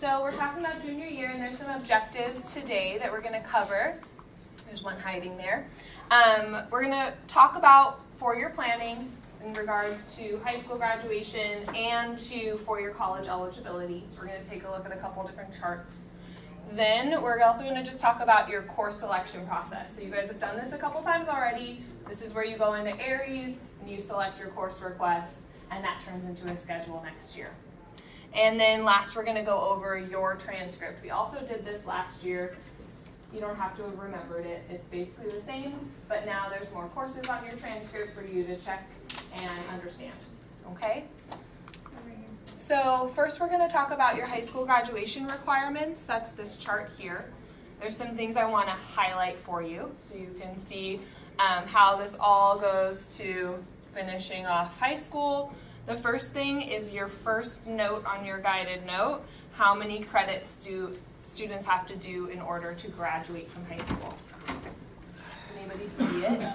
So we're talking about junior year, and there's some objectives today that we're going to cover. There's one hiding there. We're going to talk about four-year planning in regards to high school graduation and to four-year college eligibility. So we're going to take a look at a couple different charts. Then we're also going to just talk about your course selection process. So you guys have done this a couple times already. This is where you go into Aries and you select your course requests, and that turns into a schedule next year. And then last, we're going to go over your transcript. We also did this last year. You don't have to have remembered it. It's basically the same, but now there's more courses on your transcript for you to check and understand. Okay? So first, we're going to talk about your high school graduation requirements. That's this chart here. There's some things I want to highlight for you so you can see how this all goes to finishing off high school. The first thing is your first note on your guided note. How many credits do students have to do in order to graduate from high school? Does anybody see it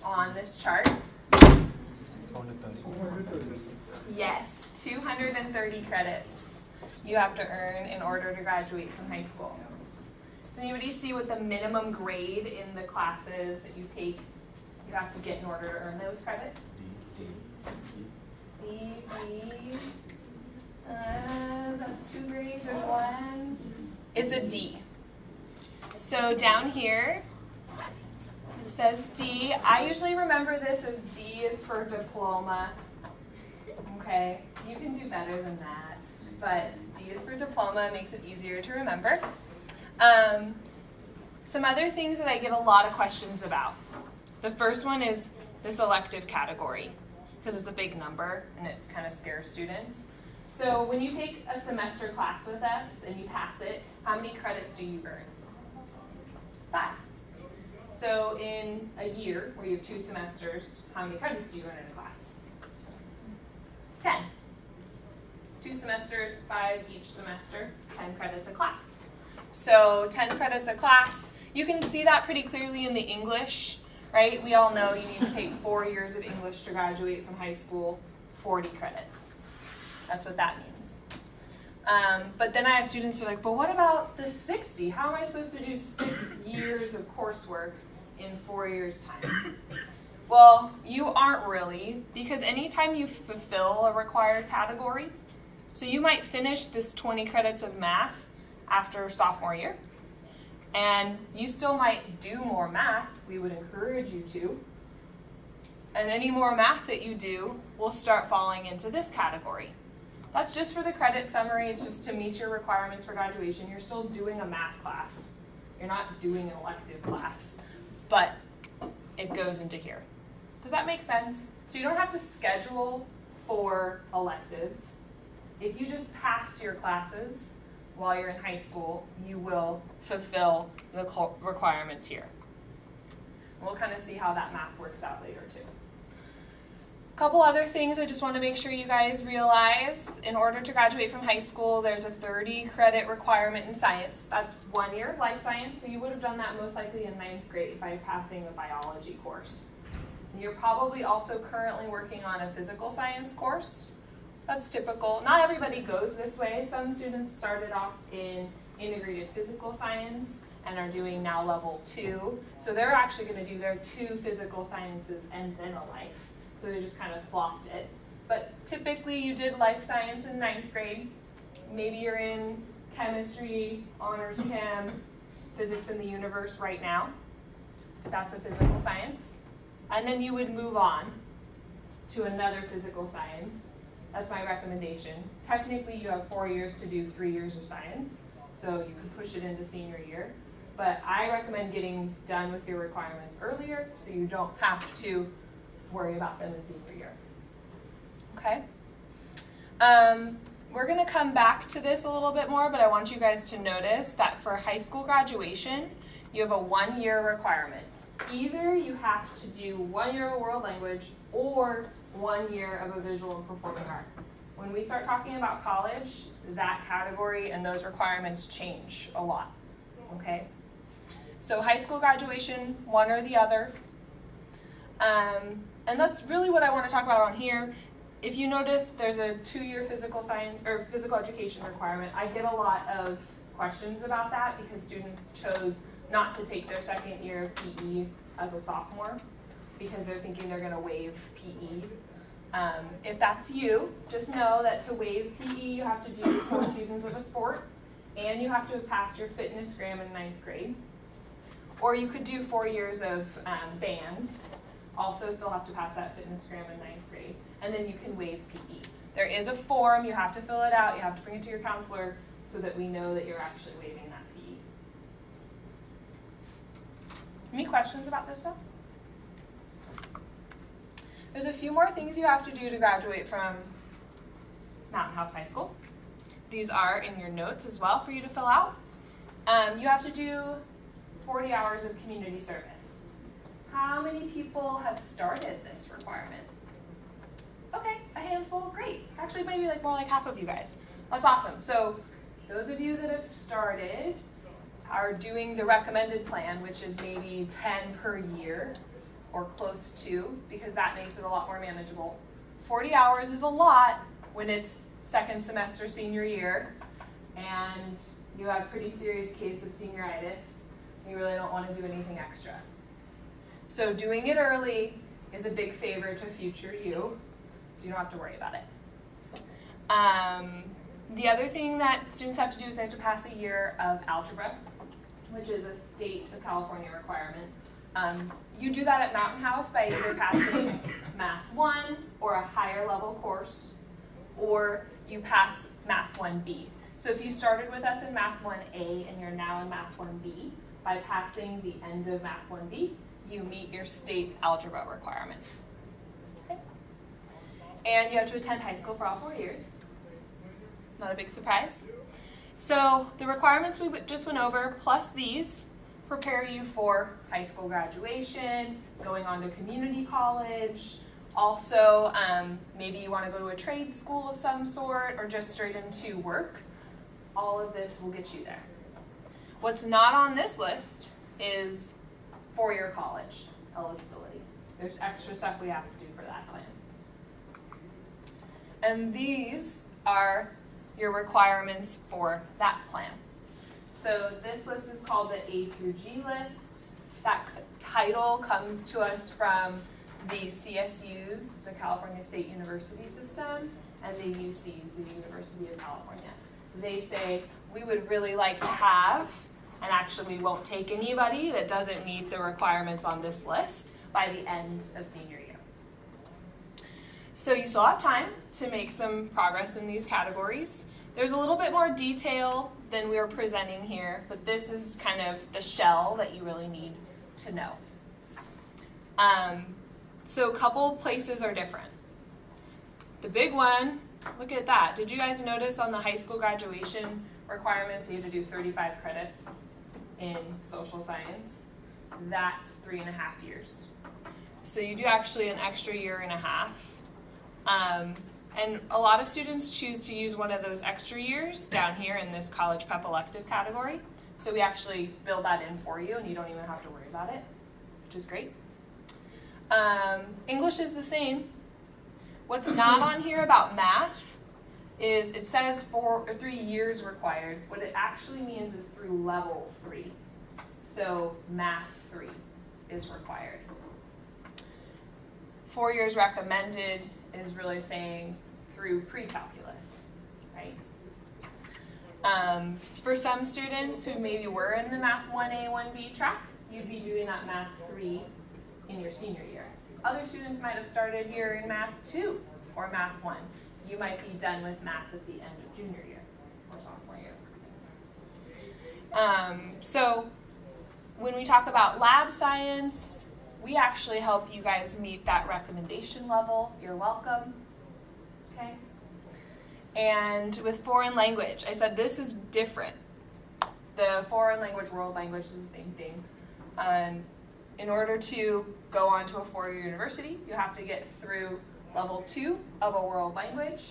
on this chart? Yes, 230 credits you have to earn in order to graduate from high school. Does anybody see what the minimum grade in the classes that you take you have to get in order to earn those credits? C, B, that's 2 grades, there's 1. It's a D. So down here, it says D. I usually remember this as D is for diploma. Okay, you can do better than that, but D is for diploma, makes it easier to remember. Some other things that I get a lot of questions about. The first one is this elective category, because it's a big number and it kind of scares students. So when you take a semester class with us and you pass it, how many credits do you earn? 5. So in a year where you have 2 semesters, how many credits do you earn in a class? 10. 2 semesters, 5 each semester, 10 credits a class. So 10 credits a class. You can see that pretty clearly in the English. Right? We all know you need to take 4 years of English to graduate from high school, 40 credits. That's what that means. But then I have students who are like, but what about the 60? How am I supposed to do 6 years of coursework in 4 years' time? Well, you aren't really, because anytime you fulfill a required category, so you might finish this 20 credits of math after sophomore year, and you still might do more math. We would encourage you to. And any more math that you do will start falling into this category. That's just for the credit summary. It's just to meet your requirements for graduation. You're still doing a math class. You're not doing an elective class. But it goes into here. Does that make sense? So you don't have to schedule for electives. If you just pass your classes while you're in high school, you will fulfill the requirements here. We'll kind of see how that math works out later too. A couple other things I just want to make sure you guys realize. In order to graduate from high school, there's a 30 credit requirement in science. That's 1 year of life science, so you would have done that most likely in 9th grade by passing a biology course. You're probably also currently working on a physical science course. That's typical. Not everybody goes this way. Some students started off in integrated physical science and are doing now level 2. So they're actually going to do their 2 physical sciences and then a life. So they just kind of flopped it. But typically you did life science in 9th grade. Maybe you're in chemistry, honors chem, physics in the universe right now. That's a physical science. And then you would move on to another physical science. That's my recommendation. Technically, you have 4 years to do 3 years of science, so you could push it into senior year. But I recommend getting done with your requirements earlier so you don't have to worry about them in senior year. Okay? We're going to come back to this a little bit more, but I want you guys to notice that for high school graduation, you have a 1-year requirement. Either you have to do 1 year of a world language or 1 year of a visual and performing art. When we start talking about college, that category and those requirements change a lot, okay? So high school graduation, one or the other. And that's really what I want to talk about on here. If you notice, there's a 2-year physical science or physical education requirement. I get a lot of questions about that because students chose not to take their second year of PE as a sophomore because they're thinking they're going to waive PE. If that's you, just know that to waive PE, you have to do 4 seasons of a sport, and you have to have passed your fitness gram in 9th grade. Or you could do 4 years of band, also still have to pass that fitness gram in 9th grade, and then you can waive PE. There is a form, you have to fill it out, you have to bring it to your counselor so that we know that you're actually waiving that PE. Any questions about this stuff? There's a few more things you have to do to graduate from Mountain House High School. These are in your notes as well for you to fill out. You have to do 40 hours of community service. How many people have started this requirement? Okay, a handful, great. Actually, maybe more like half of you guys. That's awesome. So those of you that have started are doing the recommended plan, which is maybe 10 per year or close to, because that makes it a lot more manageable. 40 hours is a lot when it's second semester senior year and you have a pretty serious case of senioritis and you really don't want to do anything extra. So doing it early is a big favor to future you, so you don't have to worry about it. The other thing that students have to do is they have to pass a year of algebra, which is a state of California requirement. You do that at Mountain House by either passing Math 1 or a higher level course, or you pass Math 1B. So if you started with us in Math 1A and you're now in Math 1B, by passing the end of Math 1B, you meet your state algebra requirement. Okay. And you have to attend high school for all 4 years. Not a big surprise. So the requirements we just went over, plus these, prepare you for high school graduation, going on to community college. Also, maybe you want to go to a trade school of some sort or just straight into work. All of this will get you there. What's not on this list is four-year college eligibility. There's extra stuff we have to do for that plan. And these are your requirements for that plan. So this list is called the A through G list. That title comes to us from the CSUs, the California State University System, and the UCs, the University of California. They say, we would really like to have, and actually we won't take anybody that doesn't meet the requirements on this list by the end of senior year. So you still have time to make some progress in these categories. There's a little bit more detail than we are presenting here, but this is kind of the shell that you really need to know. So a couple places are different. The big one, look at that. Did you guys notice on the high school graduation requirements you have to do 35 credits in social science? That's 3.5 years. So you do actually an extra year and a half. And a lot of students choose to use one of those extra years down here in this college prep elective category. So we actually build that in for you and you don't even have to worry about it, which is great. English is the same. What's not on here about math is it says 4 or 3 years required. What it actually means is through level 3. So math 3 is required. 4 years recommended is really saying through pre-calculus, right? For some students who maybe were in the Math 1A, 1B track, you'd be doing that Math 3 in your senior year. Other students might have started here in Math 2 or Math 1. You might be done with math at the end of junior year or sophomore year. So when we talk about lab science, we actually help you guys meet that recommendation level. You're welcome. Okay? And with foreign language, I said this is different. The foreign language, world language is the same thing. In order to go on to a 4-year university, you have to get through level 2 of a world language,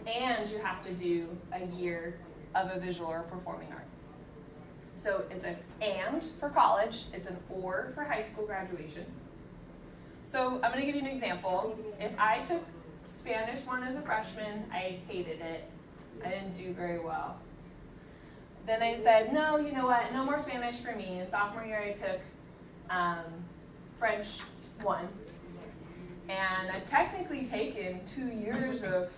and you have to do a year of a visual or performing art. So it's an and for college, it's an or for high school graduation. So I'm going to give you an example. If I took Spanish 1 as a freshman. I hated it. I didn't do very well. Then I said, no, you know what, no more Spanish for me. In sophomore year, I took French 1. And I've technically taken 2 years of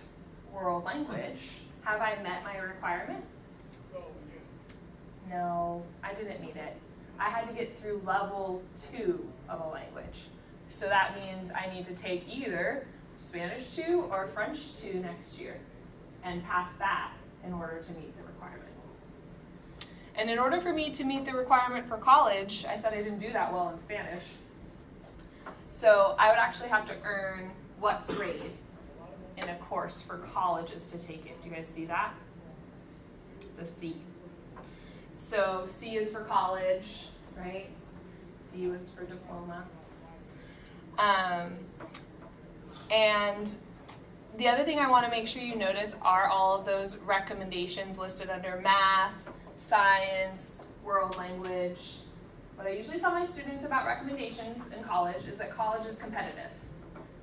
world language. Have I met my requirement? No, I didn't meet it. I had to get through level 2 of a language. So that means I need to take either Spanish 2 or French 2 next year and pass that in order to meet the requirement. And in order for me to meet the requirement for college, I said I didn't do that well in Spanish. So I would actually have to earn what grade in a course for colleges to take it. Do you guys see that? It's a C. So C is for college, right? D was for diploma. And the other thing I want to make sure you notice are all of those recommendations listed under math, science, world language. What I usually tell my students about recommendations in college is that college is competitive.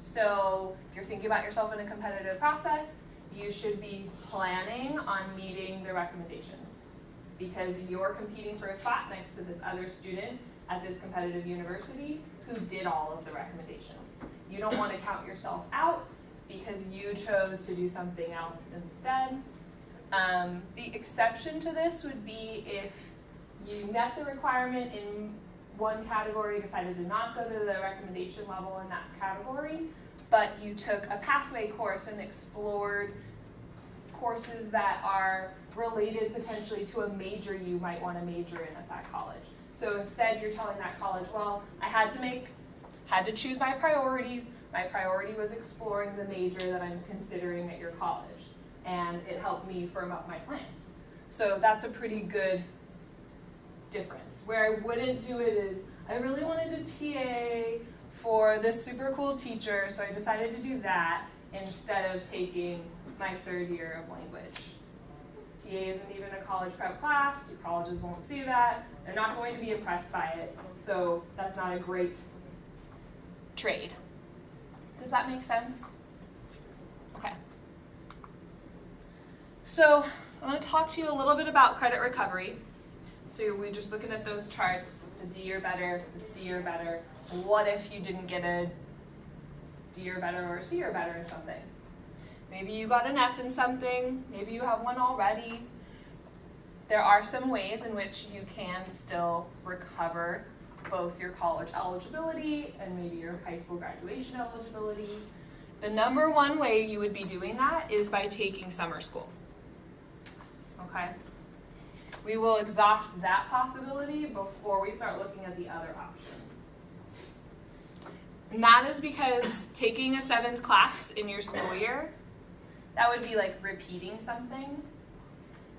So if you're thinking about yourself in a competitive process, you should be planning on meeting the recommendations because you're competing for a spot next to this other student at this competitive university who did all of the recommendations. You don't want to count yourself out because you chose to do something else instead. The exception to this would be if you met the requirement in one category, decided to not go to the recommendation level in that category, but you took a pathway course and explored courses that are related potentially to a major you might want to major in at that college. So instead you're telling that college, well, I had to choose my priorities. My priority was exploring the major that I'm considering at your college. And it helped me firm up my plans. So that's a pretty good difference. Where I wouldn't do it is, I really wanted to TA for this super cool teacher, so I decided to do that instead of taking my 3rd year of language. TA isn't even a college prep class, your colleges won't see that, they're not going to be impressed by it, so that's not a great trade. Does that make sense? Okay. So I want to talk to you a little bit about credit recovery. So we're just looking at those charts, the D or better, the C or better. What if you didn't get a D or better or a C or better in something? Maybe you got an F in something, maybe you have one already. There are some ways in which you can still recover both your college eligibility and maybe your high school graduation eligibility. The number one way you would be doing that is by taking summer school. Okay? We will exhaust that possibility before we start looking at the other options. And that is because taking a 7th class in your school year, that would be like repeating something.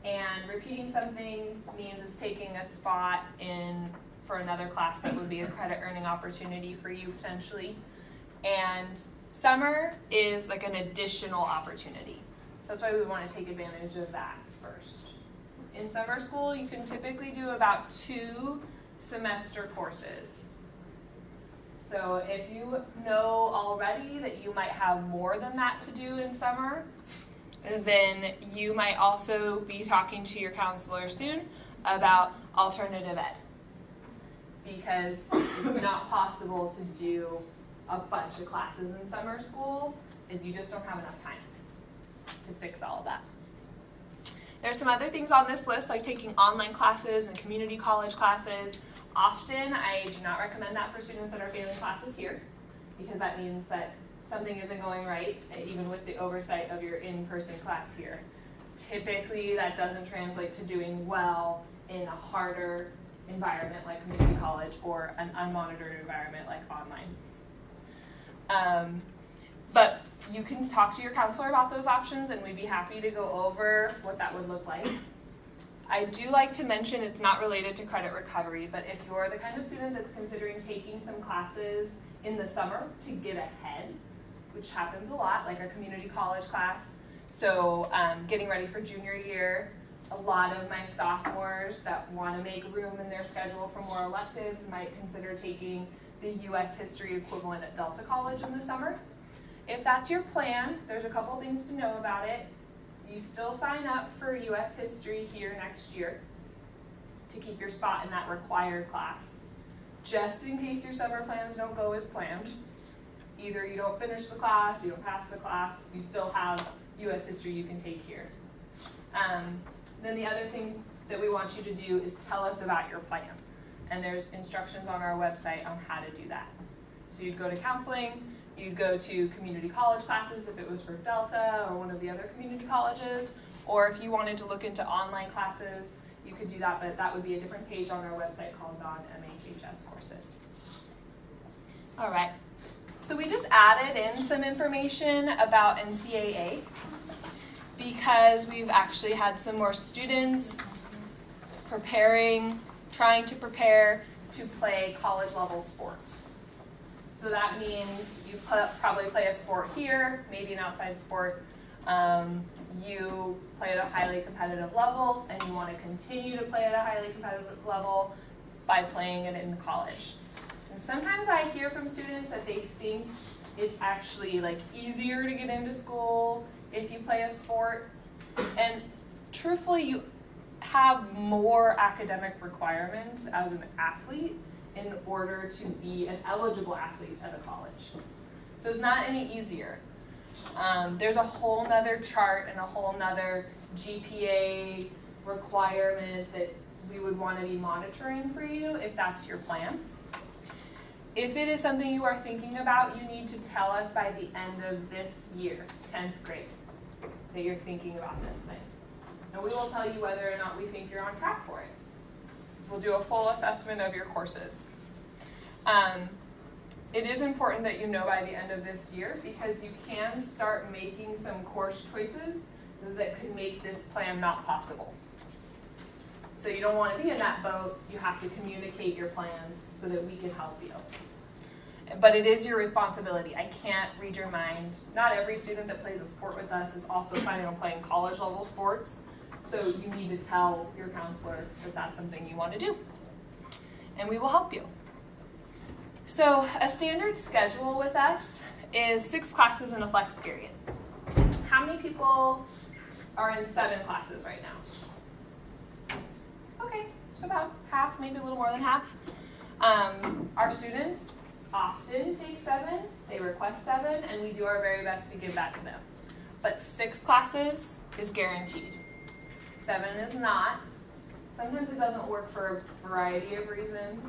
And repeating something means it's taking a spot for another class that would be a credit earning opportunity for you potentially. And summer is like an additional opportunity. So that's why we want to take advantage of that first. In summer school, you can typically do about 2 semester courses. So if you know already that you might have more than that to do in summer, then you might also be talking to your counselor soon about alternative ed. Because it's not possible to do a bunch of classes in summer school if you just don't have enough time to fix all of that. There's some other things on this list, like taking online classes and community college classes. Often, I do not recommend that for students that are failing classes here, because that means that something isn't going right, even with the oversight of your in-person class here. Typically, that doesn't translate to doing well in a harder environment like community college or an unmonitored environment like online. But you can talk to your counselor about those options, and we'd be happy to go over what that would look like. I do like to mention it's not related to credit recovery, but if you're the kind of student that's considering taking some classes in the summer to get ahead, which happens a lot, like a community college class, so getting ready for junior year, a lot of my sophomores that want to make room in their schedule for more electives might consider taking the U.S. history equivalent at Delta College in the summer. If that's your plan, there's a couple things to know about it. You still sign up for U.S. history here next year to keep your spot in that required class. Just in case your summer plans don't go as planned. Either you don't finish the class, you don't pass the class, you still have U.S. history you can take here. Then the other thing that we want you to do is tell us about your plan. And there's instructions on our website on how to do that. So you'd go to counseling, you'd go to community college classes if it was for Delta or one of the other community colleges, or if you wanted to look into online classes, you could do that, but that would be a different page on our website called non-MHHS courses. All right, so we just added in some information about NCAA because we've actually had some more students trying to prepare to play college level sports. So that means you probably play a sport here, maybe an outside sport. You play at a highly competitive level and you want to continue to play at a highly competitive level by playing it in college. And sometimes I hear from students that they think it's actually like easier to get into school if you play a sport. And truthfully, you have more academic requirements as an athlete in order to be an eligible athlete at a college. So it's not any easier. There's a whole nother chart and a whole nother GPA requirement that we would want to be monitoring for you if that's your plan. If it is something you are thinking about, you need to tell us by the end of this year, 10th grade, that you're thinking about this thing. And we will tell you whether or not we think you're on track for it. We'll do a full assessment of your courses. It is important that you know by the end of this year because you can start making some course choices that could make this plan not possible. So you don't want to be in that boat. You have to communicate your plans so that we can help you. But it is your responsibility. I can't read your mind. Not every student that plays a sport with us is also planning on playing college level sports. So you need to tell your counselor that that's something you want to do. And we will help you. So a standard schedule with us is 6 classes in a flex period. How many people are in 7 classes right now? Okay, so about half, maybe a little more than half. Our students often take 7, they request 7, and we do our very best to give that to them. But 6 classes is guaranteed. 7 is not. Sometimes it doesn't work for a variety of reasons.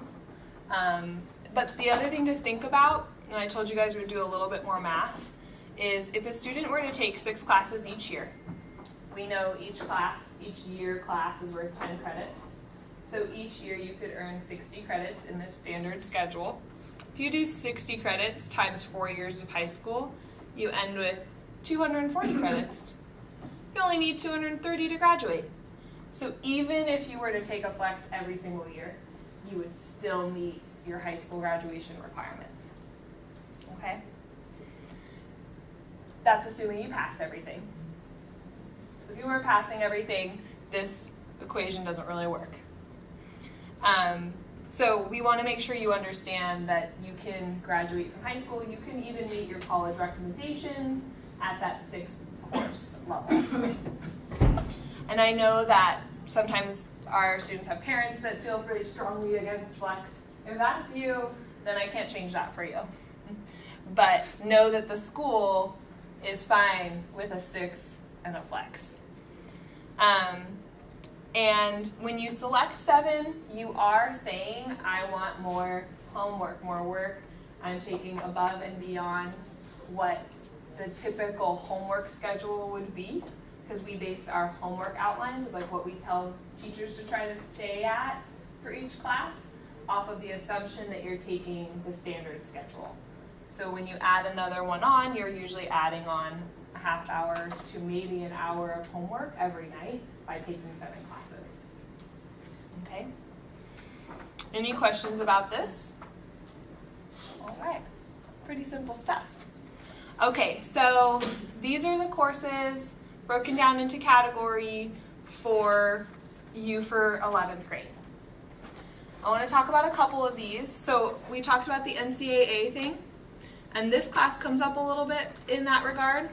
But the other thing to think about, and I told you guys we'd do a little bit more math, is if a student were to take 6 classes each year, we know each year class is worth 10 credits. So each year you could earn 60 credits in this standard schedule. If you do 60 credits times 4 years of high school, you end with 240 credits. You only need 230 to graduate. So even if you were to take a flex every single year, you would still meet your high school graduation requirements. Okay? That's assuming you pass everything. If you weren't passing everything, this equation doesn't really work. So we want to make sure you understand that you can graduate from high school. You can even meet your college recommendations at that 6th course level. And I know that sometimes our students have parents that feel pretty strongly against flex. If that's you, then I can't change that for you. But know that the school is fine with a 6 and a flex. And when you select 7, you are saying, I want more homework, more work. I'm taking above and beyond what the typical homework schedule would be, because we base our homework outlines of like what we tell teachers to try to stay at for each class off of the assumption that you're taking the standard schedule. So when you add another one on, you're usually adding on a half hour to maybe an hour of homework every night by taking 7 classes. Okay? Any questions about this? All right, pretty simple stuff. Okay, so these are the courses broken down into category for you for 11th grade. I want to talk about a couple of these. So we talked about the NCAA thing. And this class comes up a little bit in that regard.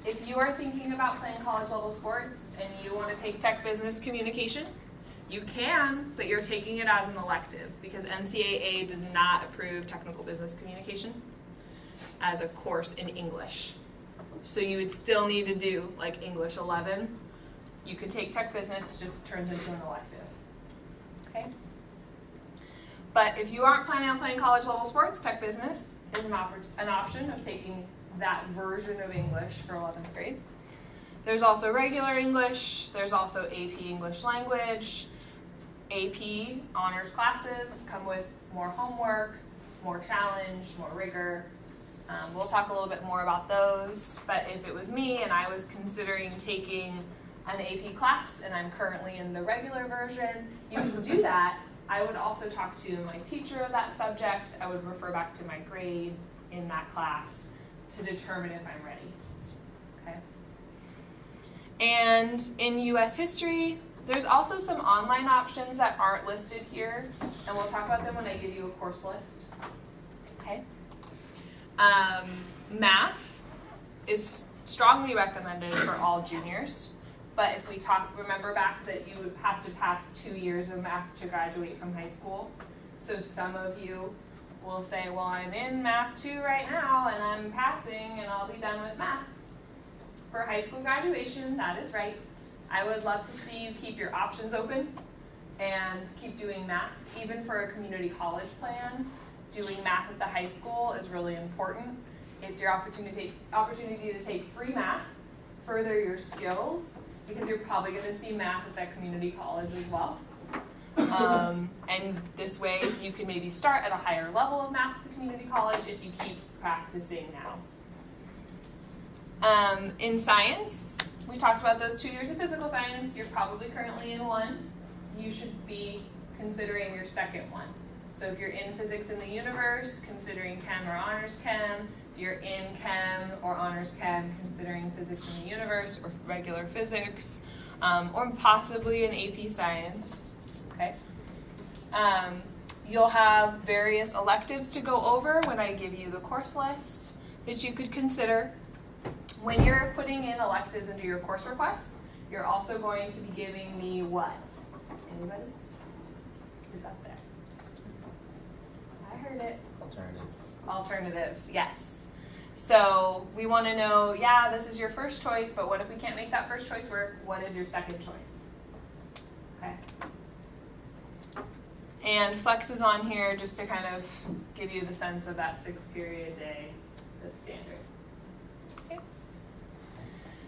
If you are thinking about playing college level sports and you want to take tech business communication, you can, but you're taking it as an elective because NCAA does not approve technical business communication as a course in English. So you would still need to do like English 11. You can take tech business, it just turns into an elective. Okay? But if you aren't planning on playing college level sports, tech business is an option of taking that version of English for 11th grade. There's also regular English, there's also AP English Language. AP honors classes come with more homework, more challenge, more rigor. We'll talk a little bit more about those, but if it was me and I was considering taking an AP class and I'm currently in the regular version, you can do that. I would also talk to my teacher of that subject. I would refer back to my grade in that class to determine if I'm ready. Okay. And in US history, there's also some online options that aren't listed here, and we'll talk about them when I give you a course list. Okay. Math is strongly recommended for all juniors, but if we remember back that you would have to pass 2 years of math to graduate from high school. So some of you will say, well, I'm in math 2 right now, and I'm passing, and I'll be done with math. For high school graduation, that is right. I would love to see you keep your options open and keep doing math. Even for a community college plan, doing math at the high school is really important. It's your opportunity to take free math, further your skills, because you're probably going to see math at that community college as well. And this way you can maybe start at a higher level of math at the community college if you keep practicing now. In science, we talked about those 2 years of physical science. You're probably currently in one. You should be considering your second one. So if you're in physics in the universe, considering chem or honors chem. If you're in chem or honors chem, considering physics in the universe or regular physics, or possibly an AP science. Okay. You'll have various electives to go over when I give you the course list that you could consider. When you're putting in electives into your course requests, you're also going to be giving me what? Anybody? It's up there. I heard it. Alternatives, yes. So we want to know, yeah, this is your first choice, but what if we can't make that first choice work? What is your second choice? Okay. And flex is on here just to kind of give you the sense of that 6-period day that's standard. Okay.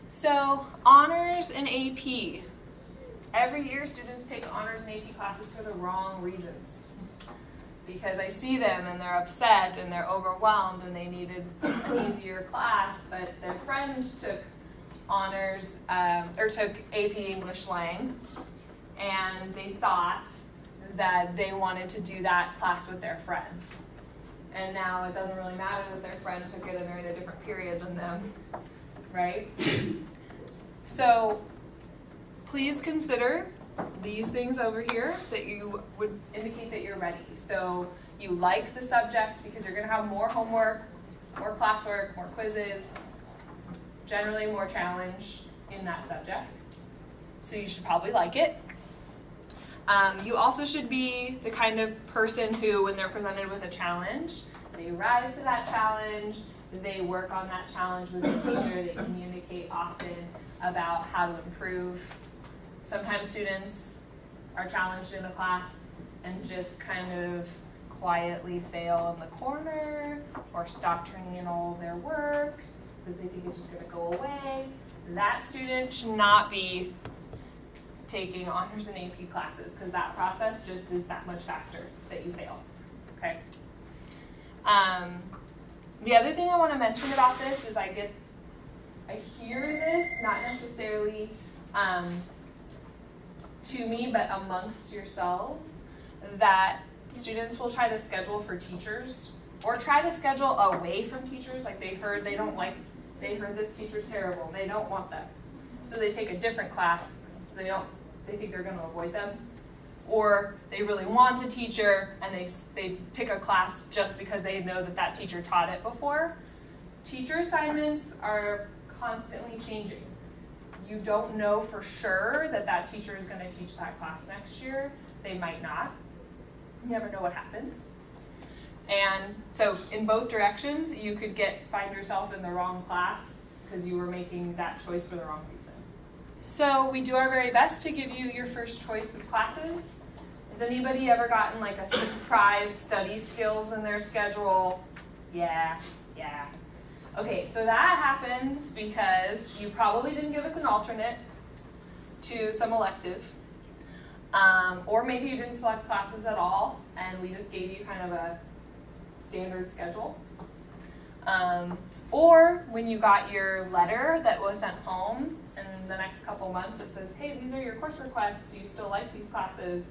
So honors and AP. Every year students take honors and AP classes for the wrong reasons. Because I see them and they're upset and they're overwhelmed and they needed an easier class, but their friend took honors or took AP English Lang, and they thought that they wanted to do that class with their friend. And now it doesn't really matter that their friend took it and they're in a different period than them, right? So please consider these things over here that you would indicate that you're ready. So you like the subject because you're going to have more homework, more classwork, more quizzes, generally more challenge in that subject. So you should probably like it. You also should be the kind of person who, when they're presented with a challenge, they rise to that challenge, they work on that challenge with the teacher, they communicate often about how to improve. Sometimes students are challenged in a class and just kind of quietly fail in the corner or stop turning in all of their work because they think it's just going to go away. That student should not be taking honors and AP classes because that process just is that much faster that you fail. Okay. The other thing I want to mention about this is I hear this, not necessarily to me, but amongst yourselves, that students will try to schedule for teachers or try to schedule away from teachers. Like they heard this teacher's terrible. They don't want them. So they take a different class. So they think they're going to avoid them. or they really want a teacher and they pick a class just because they know that that teacher taught it before. Teacher assignments are constantly changing. You don't know for sure that that teacher is going to teach that class next year. They might not. You never know what happens. And so in both directions, you could find yourself in the wrong class because you were making that choice for the wrong reason. So we do our very best to give you your first choice of classes. Has anybody ever gotten like a surprise study skills in their schedule? Yeah. Okay, so that happens because you probably didn't give us an alternate to some elective. Or maybe you didn't select classes at all and we just gave you kind of a standard schedule. Or when you got your letter that was sent home in the next couple months that says, hey, these are your course requests, you still like these classes,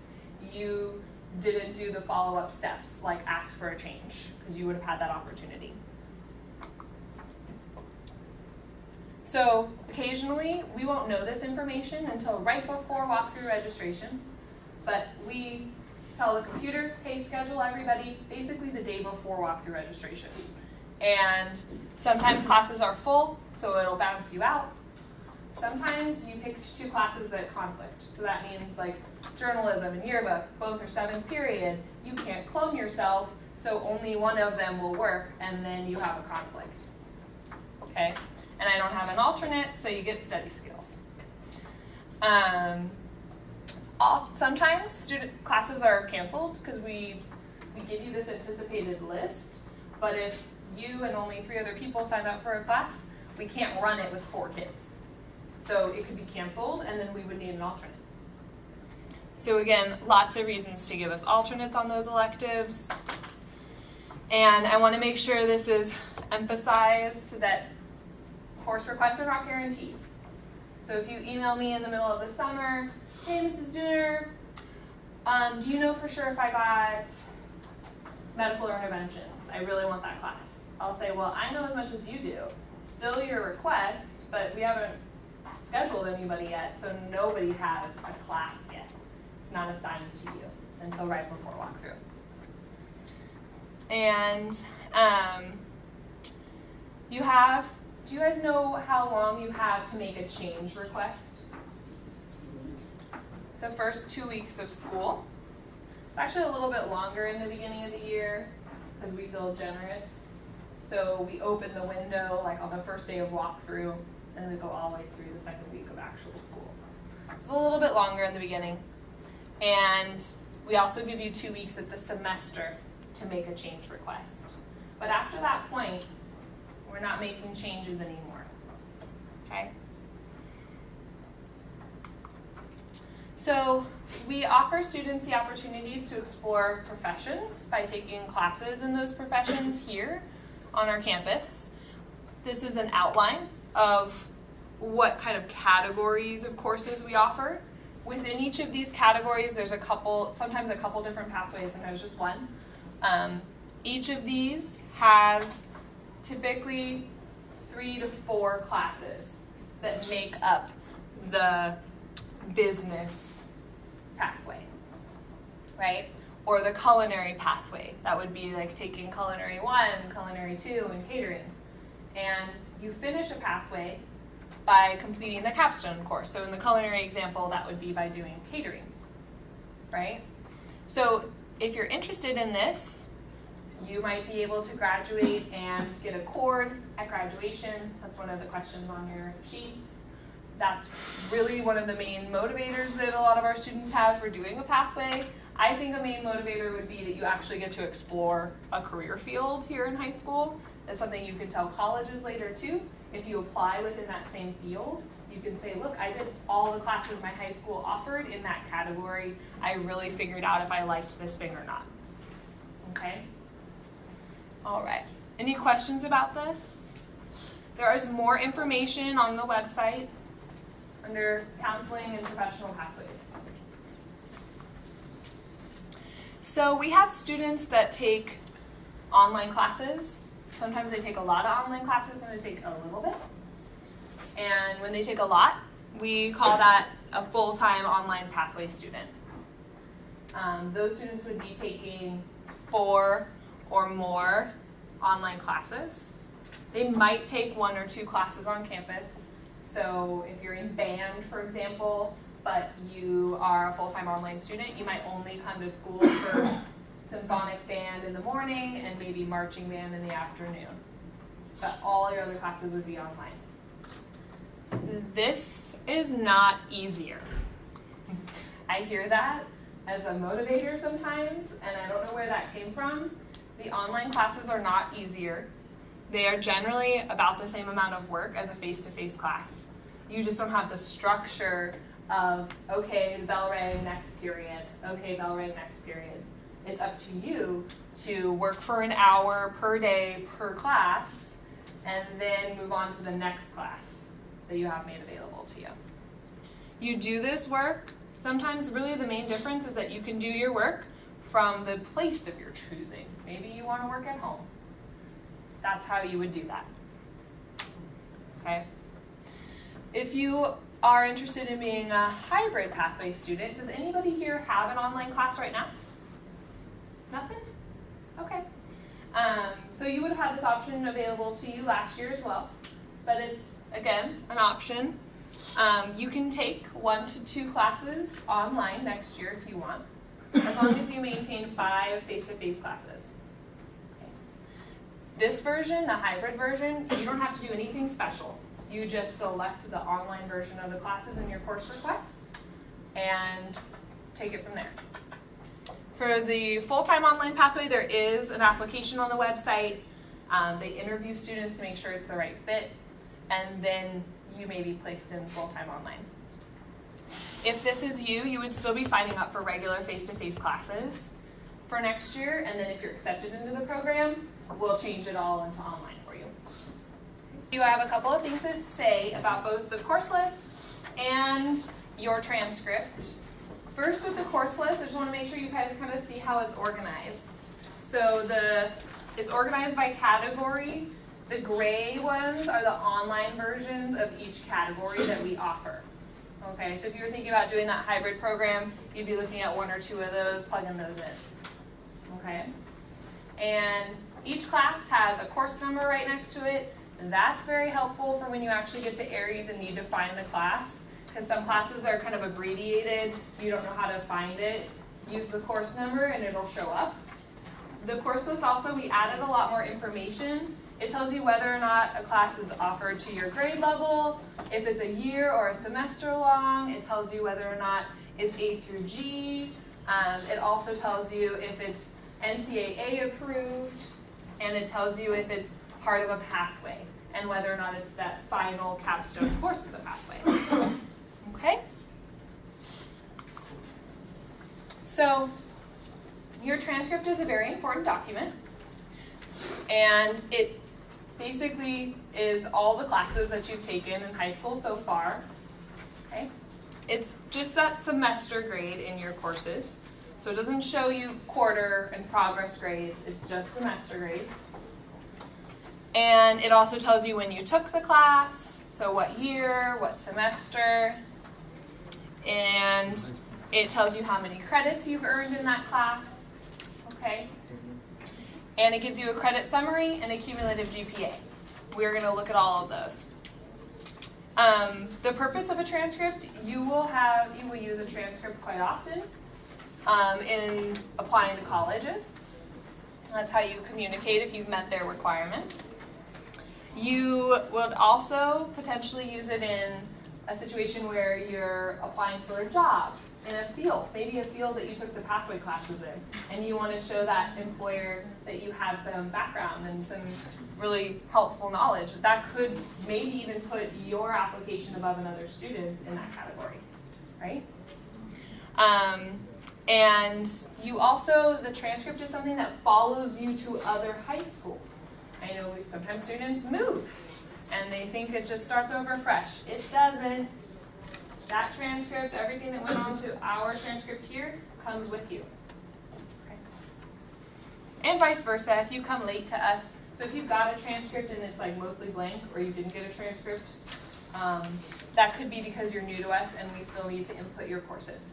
you didn't do the follow-up steps, like ask for a change, because you would have had that opportunity. So occasionally, we won't know this information until right before walkthrough registration, but we tell the computer, hey, schedule everybody basically the day before walkthrough registration. And sometimes classes are full, so it'll bounce you out. Sometimes you picked two classes that conflict. So that means like journalism and yearbook, both are 7th period. You can't clone yourself, so only one of them will work, and then you have a conflict. Okay? And I don't have an alternate, so you get study skills. Sometimes student classes are canceled because we give you this anticipated list, but if you and only 3 other people signed up for a class, we can't run it with 4 kids. So it could be canceled, and then we would need an alternate. So again, lots of reasons to give us alternates on those electives. And I want to make sure this is emphasized that course requests are not guarantees. So if you email me in the middle of the summer, hey, Mrs. Dooner, do you know for sure if I got medical interventions? I really want that class. I'll say, well, I know as much as you do. It's still your request, but we haven't scheduled anybody yet, so nobody has a class yet. It's not assigned to you until right before walkthrough. And do you guys know how long you have to make a change request? The first 2 weeks of school. It's actually a little bit longer in the beginning of the year because we feel generous. So we open the window like on the first day of walkthrough, and we go all the way through the second week of actual school. It's a little bit longer in the beginning. And we also give you 2 weeks at the semester to make a change request. But after that point, we're not making changes anymore. Okay? So we offer students the opportunities to explore professions by taking classes in those professions here on our campus. This is an outline of what kind of categories of courses we offer. Within each of these categories, there's sometimes a couple different pathways, sometimes just one. Each of these has typically 3 to 4 classes that make up the business pathway, right? Or the culinary pathway. That would be like taking culinary 1, culinary 2, and catering. And you finish a pathway by completing the capstone course. So in the culinary example, that would be by doing catering, right? So if you're interested in this, you might be able to graduate and get a cord at graduation. That's one of the questions on your sheets. That's really one of the main motivators that a lot of our students have for doing a pathway. I think a main motivator would be that you actually get to explore a career field here in high school. That's something you can tell colleges later too. If you apply within that same field, you can say, look, I did all the classes my high school offered in that category. I really figured out if I liked this thing or not. Okay? All right. Any questions about this? There is more information on the website under counseling and professional pathways. So we have students that take online classes. Sometimes they take a lot of online classes and they take a little bit. And when they take a lot, we call that a full-time online pathway student. those students would be taking 4 or more online classes. They might take 1 or 2 classes on campus. So if you're in band, for example, but you are a full-time online student, you might only come to school for symphonic band in the morning and maybe marching band in the afternoon. But all your other classes would be online. This is not easier. I hear that as a motivator sometimes, and I don't know where that came from. The online classes are not easier. They are generally about the same amount of work as a face-to-face class. You just don't have the structure of, okay, the bell rang, next period. Okay, bell rang, next period. It's up to you to work for an hour per day per class and then move on to the next class that you have made available to you. You do this work, sometimes really the main difference is that you can do your work from the place of your choosing. Maybe you want to work at home. That's how you would do that. Okay? If you are interested in being a hybrid pathway student, does anybody here have an online class right now? Nothing? Okay. So you would have had this option available to you last year as well, but it's, again, an option. You can take 1 to 2 classes online next year if you want, as long as you maintain 5 face-to-face classes. Okay. This version, the hybrid version, you don't have to do anything special. You just select the online version of the classes in your course request and take it from there. For the full-time online pathway, there is an application on the website. They interview students to make sure it's the right fit, and then you may be placed in full-time online. If this is you, you would still be signing up for regular face-to-face classes for next year, and then if you're accepted into the program, we'll change it all into online for you. You have a couple of things to say about both the course list and your transcript. First, with the course list, I just want to make sure you guys kind of see how it's organized. So it's organized by category. The gray ones are the online versions of each category that we offer. Okay, so if you were thinking about doing that hybrid program, you'd be looking at 1 or 2 of those, plugging those in. Okay? And each class has a course number right next to it. That's very helpful for when you actually get to Aries and need to find the class, because some classes are kind of abbreviated. You don't know how to find it. Use the course number and it'll show up. The course list also, we added a lot more information. It tells you whether or not a class is offered to your grade level, if it's a year or a semester long. It tells you whether or not it's A through G. It also tells you if it's NCAA approved, and it tells you if it's part of a pathway and whether or not it's that final capstone course of the pathway. Okay? So your transcript is a very important document, and it basically is all the classes that you've taken in high school so far. Okay? It's just that semester grade in your courses. So it doesn't show you quarter and progress grades, it's just semester grades. And it also tells you when you took the class, so what year, what semester, and it tells you how many credits you've earned in that class, okay? And it gives you a credit summary and a cumulative GPA. We're going to look at all of those. The purpose of a transcript, you will use a transcript quite often in applying to colleges. That's how you communicate if you've met their requirements. You would also potentially use it in a situation where you're applying for a job in a field, maybe a field that you took the pathway classes in, and you want to show that employer that you have some background and some really helpful knowledge. That could maybe even put your application above another student's in that category, right? And you also, the transcript is something that follows you to other high schools. I know sometimes students move and they think it just starts over fresh. It doesn't. That transcript, everything that went on to our transcript here, comes with you. Okay. And vice versa, if you come late to us, so if you've got a transcript and it's like mostly blank, or you didn't get a transcript, that could be because you're new to us and we still need to input your courses.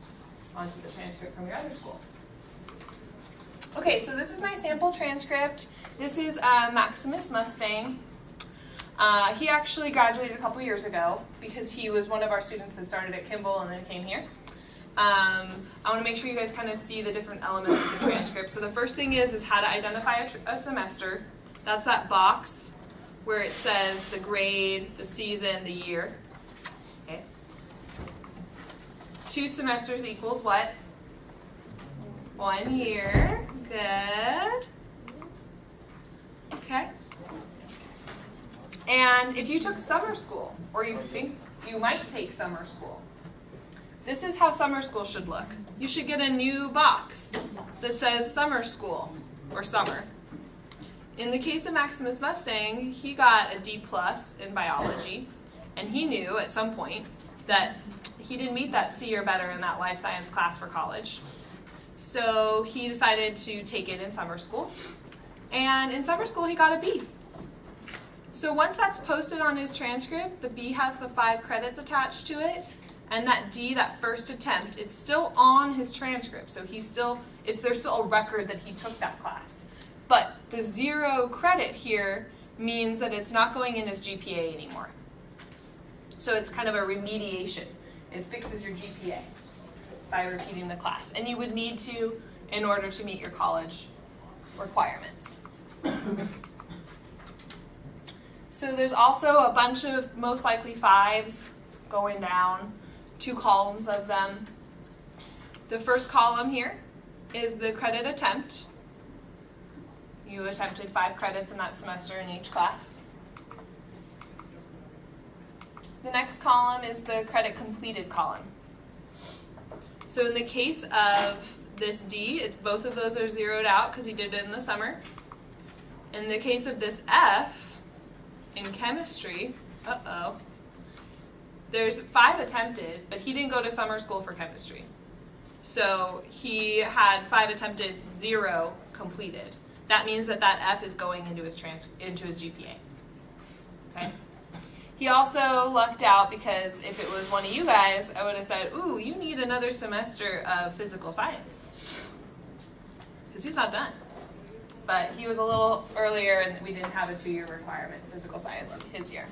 onto the transcript from your other school. Okay, so this is my sample transcript. This is Maximus Mustang. He actually graduated a couple years ago because he was one of our students that started at Kimball and then came here. I want to make sure you guys kind of see the different elements of the transcript. So the first thing is how to identify a semester. That's that box where it says the grade, the season, the year. Okay. 2 semesters equals what? 1 year. Good. Okay. And if you took summer school, or you think you might take summer school, this is how summer school should look. You should get a new box that says summer school, or summer. In the case of Maximus Mustang, he got a D+ in biology, and he knew at some point that he didn't meet that C or better in that life science class for college. So he decided to take it in summer school. And in summer school, he got a B. So once that's posted on his transcript, the B has the 5 credits attached to it, and that D, that first attempt, it's still on his transcript. So there's still a record that he took that class. But the 0 credit here means that it's not going in his GPA anymore. So it's kind of a remediation. It fixes your GPA by repeating the class. And you would need to in order to meet your college requirements. So there's also a bunch of most likely 5s going down, 2 columns of them. The first column here is the credit attempt. You attempted 5 credits in that semester in each class. The next column is the credit completed column. So in the case of this D, both of those are zeroed out because he did it in the summer. In the case of this F, in chemistry, there's 5 attempted, but he didn't go to summer school for chemistry. So he had 5 attempted, 0 completed. That means that F is going into his GPA. Okay. He also lucked out because if it was one of you guys, I would have said, ooh, you need another semester of physical science. Because he's not done. But he was a little earlier and we didn't have a 2-year requirement in physical science in his year.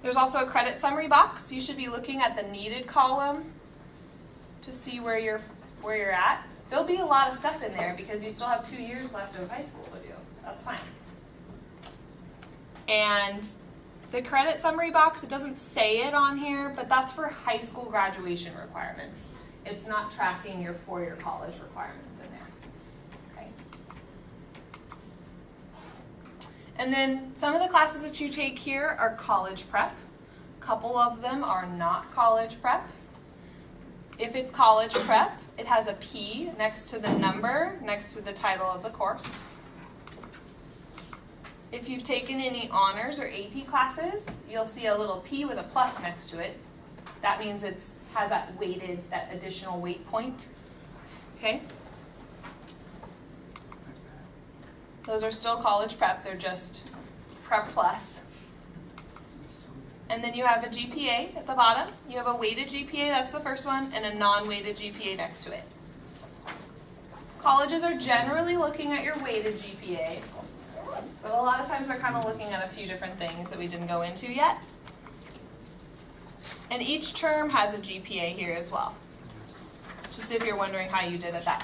There's also a credit summary box. You should be looking at the needed column to see where you're at. There'll be a lot of stuff in there because you still have 2 years left of high school to do. That's fine. And the credit summary box, it doesn't say it on here, but that's for high school graduation requirements. It's not tracking your 4-year college requirements in there. Okay. And then some of the classes that you take here are college prep. A couple of them are not college prep. If it's college prep, it has a P next to the number, next to the title of the course. If you've taken any honors or AP classes, you'll see a little P with a plus next to it. That means it has that additional weight point. Okay? Those are still college prep, they're just prep plus. And then you have a GPA at the bottom. You have a weighted GPA, that's the first one, and a non-weighted GPA next to it. Colleges are generally looking at your weighted GPA, but a lot of times they're kind of looking at a few different things that we didn't go into yet. And each term has a GPA here as well, just if you're wondering how you did at that.